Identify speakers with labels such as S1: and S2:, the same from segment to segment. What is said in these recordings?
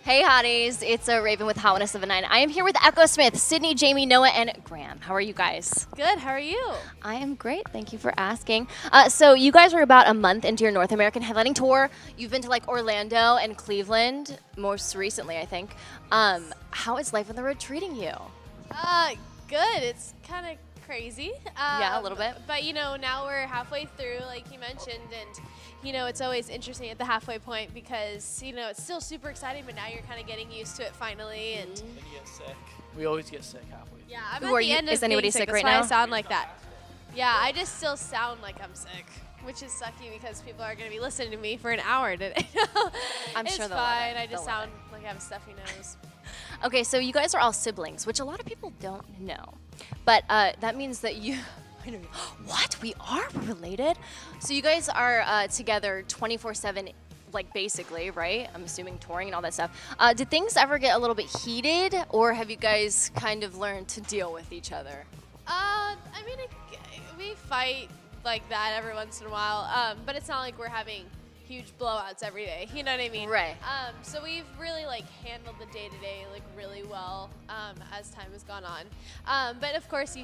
S1: Hey hotties, it's a Raven with Hot107.9. I am here with Echosmith, Sydney, Jamie, Noah, and Graham. How are you guys?
S2: Good, how are you?
S1: I am great, thank you for asking. So you guys were about a month into your North American headlining tour. You've been to like Orlando and Cleveland, most recently I think. How is life on the road treating you?
S2: Good. It's kind of crazy.
S1: Yeah, a little bit.
S2: But now we're halfway through, like you mentioned, and it's always interesting at the halfway point because it's still super exciting, but now you're kind of getting used to it finally. And
S3: Then you get sick. We always get sick halfway.
S2: yeah, I'm
S1: Who
S2: at
S1: are
S2: the
S1: you-
S2: end
S1: is
S2: of
S1: anybody
S2: being
S1: sick
S2: That's
S1: right
S2: why
S1: now?
S2: I sound like that. Yeah, I just still sound like I'm sick, which is sucky because people are going to be listening to me for an hour today.
S1: I'm
S2: it's
S1: sure they'll love
S2: fine.
S1: it.
S2: I just
S1: They'll love
S2: sound like I have a stuffy nose.
S1: Okay, so you guys are all siblings, which a lot of people don't know. But that means that you... What? We are related? So you guys are together 24/7, like basically, right? I'm assuming touring and all that stuff. Did things ever get a little bit heated, or have you guys kind of learned to deal with each other?
S2: I mean, we fight like that every once in a while, but it's not like we're having huge blowouts every day. You know what I mean?
S1: Right.
S2: So we've really handled the day-to-day really well as time has gone on. But of course,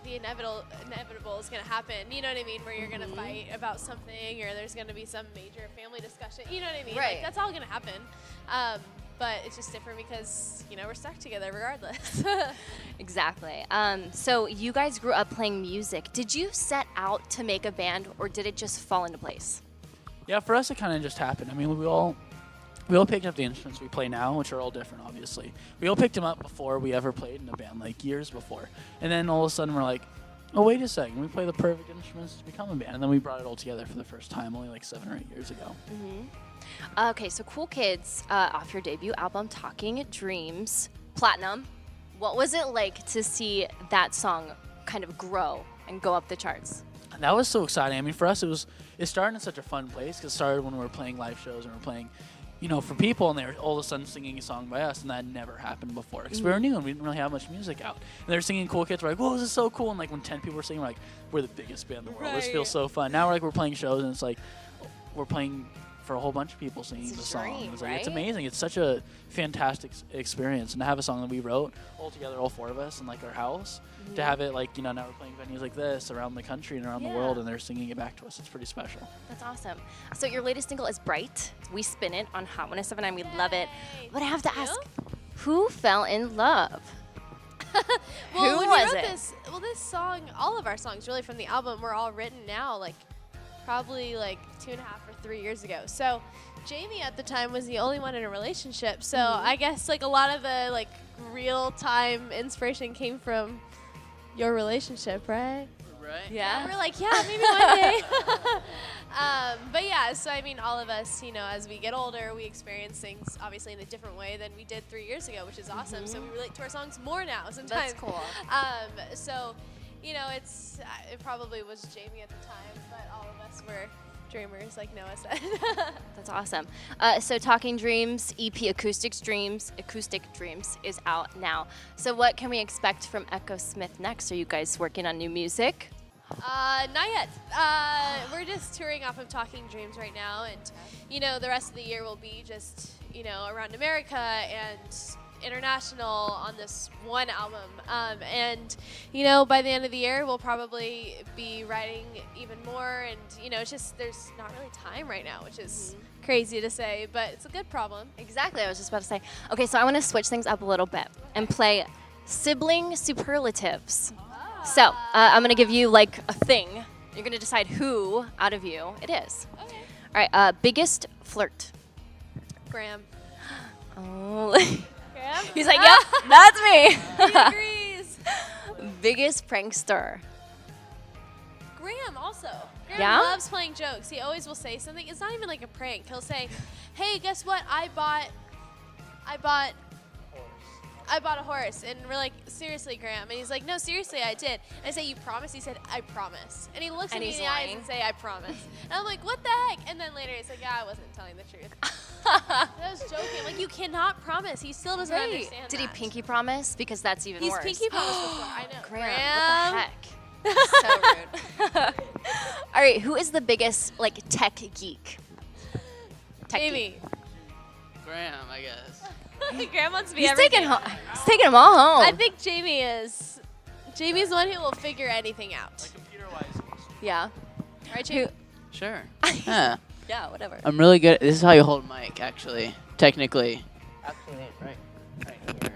S2: the inevitable is going to happen. You know what I mean? Where you're going to fight about something, or there's going to be some major family discussion. You know what I mean?
S1: Right.
S2: That's all going to happen. But it's just different because we're stuck together regardless.
S1: Exactly. So you guys grew up playing music. Did you set out to make a band, or did it just fall into place?
S3: Yeah, for us it kind of just happened. I mean, we all picked up the instruments we play now, which are all different, obviously. We all picked them up before we ever played in a band, like years before. And then all of a sudden we're like, oh, wait a second, we play the perfect instruments to become a band. And then we brought it all together for the first time, only like 7 or 8 years ago.
S1: Okay, so Cool Kids, off your debut album, Talking Dreams, Platinum. What was it like to see that song kind of grow and go up the charts?
S3: And that was so exciting. I mean, for us, it started in such a fun place because it started when we were playing live shows and we were playing, for people, and they were all of a sudden singing a song by us, and that had never happened before because we were new and we didn't really have much music out. And they were singing Cool Kids. We're like, whoa, this is so cool. And like when 10 people were singing, we're like, we're the biggest band in the world. This
S2: Right.
S3: feels so fun. Now we're playing shows, and it's like we're playing for a whole bunch of people singing
S1: It's a
S3: the song.
S1: dream,
S3: It's like, it's
S1: right?
S3: amazing. It's such a fantastic experience, and to have a song that we wrote all together, all 4 of us, in like our house, to have it now we're playing venues like this around the country and around the world,
S1: Yeah.
S3: and they're singing it back to us. It's pretty special.
S1: That's awesome. So your latest single is Bright. We spin it on Hot 107.9. We love it.
S2: Yay.
S1: But I have to
S2: Thank
S1: ask,
S2: you.
S1: who fell in love?
S2: Well,
S1: Who
S2: when
S1: was
S2: we wrote
S1: it?
S2: this song, all of our songs really from the album were all written now, probably 2.5 or 3 years ago. So Jamie at the time was the only one in a relationship. So I guess a lot of the real time inspiration came from your relationship, right?
S3: Right.
S1: Yeah.
S2: We're like, yeah, maybe one day. But yeah, so I mean, all of us, as we get older, we experience things obviously in a different way than we did 3 years ago, which is awesome. So we relate to our songs more now sometimes.
S1: That's cool.
S2: So, it probably was Jamie at the time, but all of us were dreamers, like Noah said.
S1: That's awesome. So Talking Dreams, EP Acoustic Dreams is out now. So what can we expect from Echosmith next? Are you guys working on new music?
S2: Not yet. We're just touring off of Talking Dreams right now, and the rest of the year will be just around America and international on this one album. And by the end of the year, we'll probably be writing even more. And it's just there's not really time right now, which is crazy to say, but it's a good problem.
S1: Exactly. I was just about to say. Okay, so I want to switch things up a little bit and play Sibling Superlatives. So I'm going to give you a thing. You're going to decide who out of you it is.
S2: Okay.
S1: All right. Biggest flirt.
S2: Graham.
S1: Oh.
S2: Graham?
S1: He's like, yep, that's me.
S2: He agrees.
S1: Biggest prankster.
S2: Graham also. Graham
S1: Yeah?
S2: loves playing jokes. He always will say something. It's not even like a prank. He'll say, hey, guess what? I bought a horse. And we're like, seriously, Graham? And he's like, no, seriously, I did. And I say, you promise? He said, I promise. And he looks
S1: And
S2: at me in
S1: he's
S2: the eyes
S1: lying.
S2: and say, I promise. And I'm like, what the heck? And then later he's like, yeah, I wasn't telling the truth. I was joking. You cannot promise. He still doesn't understand
S1: Did he
S2: that.
S1: pinky promise? Because that's even
S2: He's
S1: worse.
S2: pinky promised before. I know.
S1: Graham, what the heck? So rude. All right, who is the biggest tech geek? Tech
S2: Jamie.
S1: geek.
S4: Graham, I guess.
S2: Graham wants to be
S1: He's
S2: everything.
S1: he's taking them all home.
S2: I think Jamie is. Jamie's the one who will figure anything out.
S3: Computer-wise.
S1: yeah.
S2: Right, Jamie?
S4: Sure. Yeah.
S1: Yeah, whatever.
S4: I'm really good. This is how you hold mic, actually. Technically. Actually, right here.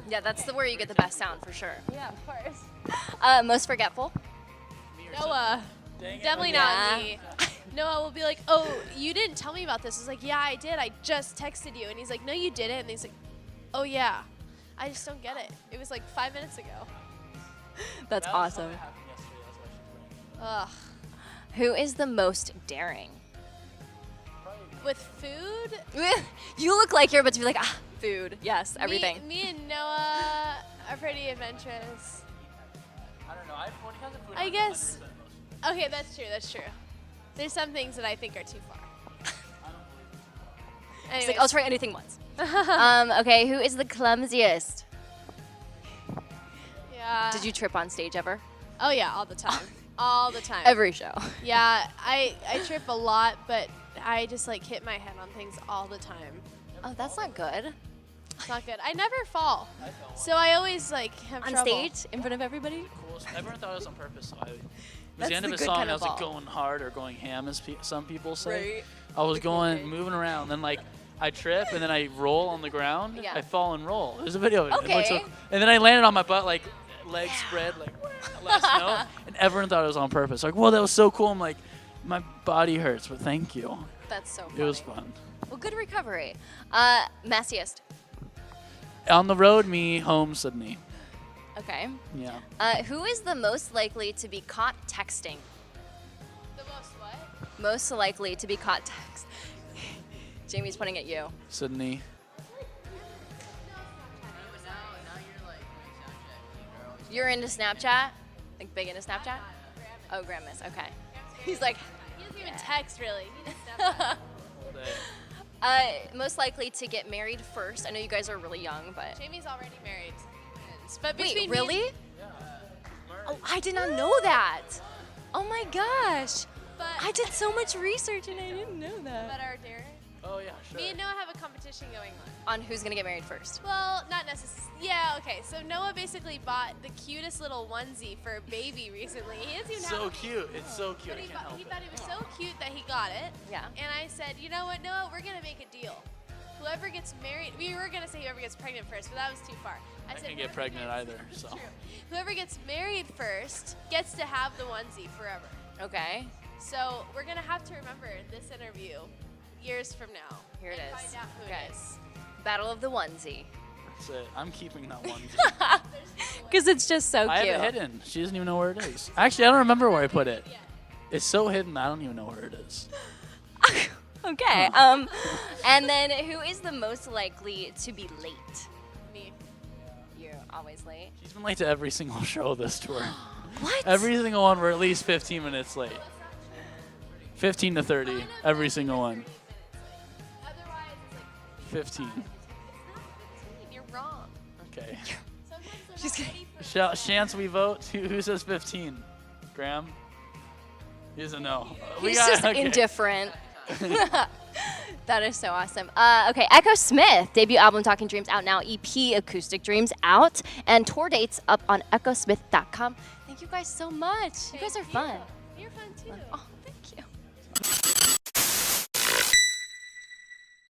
S1: Yeah, that's where you get the best sound for sure.
S2: Yeah, of course.
S1: Most forgetful.
S2: Noah.
S3: Dang it.
S2: Definitely
S1: Yeah.
S2: not me. Noah will be like, oh, you didn't tell me about this. It's like, yeah, I did. I just texted you. And he's like, no, you didn't. And he's like, oh, yeah. I just don't get it. It was like 5 minutes ago.
S1: That's awesome.
S2: Ugh.
S1: Who is the most daring?
S2: With food?
S1: You look like you're about to be like, food. Yes, everything.
S2: Me and Noah are pretty adventurous.
S3: I don't know. When it comes to food,
S2: I
S3: I'm
S2: guess.
S3: 100%
S2: Okay, that's true. That's true. There's some things that I think are too far.
S1: It's
S2: Anyways.
S1: like, I'll try anything once. Okay, who is the clumsiest?
S2: Yeah.
S1: Did you trip on stage ever?
S2: Oh yeah, all the time. All the time.
S1: Every show.
S2: Yeah, I trip a lot, but I just like hit my head on things all the time.
S1: Oh, that's not good.
S2: It's not good. I never fall, so I always like have
S1: On
S2: trouble.
S1: stage, in front of everybody?
S3: Cool. Everyone thought it was on purpose. So it was
S1: That's
S3: the end
S1: the
S3: of a
S1: good
S3: song.
S1: kind
S3: I
S1: of
S3: was like
S1: fall.
S3: going hard or going ham, as some people say.
S1: Right.
S3: I was going,
S1: okay.
S3: moving around, then like I trip and then I roll on the ground.
S1: Yeah.
S3: I fall and roll. There's a video of it. It looks
S1: Okay.
S3: so- and then I landed on my butt, like legs spread, like last note, and everyone thought it was on purpose. Like, whoa, that was so cool. I'm like, my body hurts, but thank you.
S1: That's so funny.
S3: It was fun.
S1: Well, good recovery. Messiest.
S3: On the road, me, home, Sydney.
S1: Okay.
S3: Yeah.
S1: Who is the most likely to be caught texting?
S2: The most what?
S1: Most likely to be caught text. Jamie's pointing at you.
S3: Sydney.
S1: You're into Snapchat? Like big into Snapchat? Oh, Graham is. Okay. He's like,
S2: He doesn't even text really. He just Snapchat.
S1: most likely to get married first. I know you guys are really young, but.
S2: Jamie's already married. But
S1: Wait,
S2: between me
S1: really? Oh, I did not know that. Oh my gosh.
S2: But
S1: I did so much research and I didn't know that.
S2: But our Darren.
S3: Oh yeah, sure.
S2: Me and Noah have a competition going on.
S1: On who's gonna get married first.
S2: Well, not necessarily. Yeah, okay. So Noah basically bought the cutest little onesie for a baby recently. He doesn't even have
S3: So
S2: a
S3: cute. It's so cute.
S2: But
S3: I
S2: he,
S3: can't help
S2: he
S3: it.
S2: thought it was so cute that he got it.
S1: Yeah.
S2: And I said, you know what, Noah, we're going to make a deal. Whoever gets married, we were going to say whoever gets pregnant first, but that was too far.
S3: I
S2: said,
S3: can't get
S2: whoever
S3: pregnant
S2: gets-
S3: either, so.
S2: True. Whoever gets married first gets to have the onesie forever.
S1: Okay.
S2: So we're going to have to remember this interview years from now.
S1: Here it
S2: and
S1: is.
S2: Find out who
S1: Okay.
S2: it is.
S1: Battle of the onesie.
S3: That's it. I'm keeping that one.
S1: Because it's just so
S3: I
S1: cute.
S3: have it hidden. She doesn't even know where it is. Actually, I don't remember where I put it. It's so hidden, I don't even know where it is.
S1: Okay. And then who is the most likely to be late?
S2: Me.
S1: You're always late.
S3: She's been late to every single show this tour.
S1: What?
S3: Every single one, we're at least 15 minutes late. 15 to 30, every single one.
S2: Otherwise, it's like
S3: 15.
S2: it's not 15. You're wrong.
S3: Okay.
S2: Sometimes they're
S1: She's
S2: not ready for
S3: Chance we vote? Who says 15? Graham? He doesn't know.
S1: He's just indifferent. That is so awesome. Okay, Echosmith, debut album Talking Dreams out now, EP Acoustic Dreams out, and tour dates up on echosmith.com. Thank you guys so much. You guys are fun.
S2: You're fun too.
S1: Oh,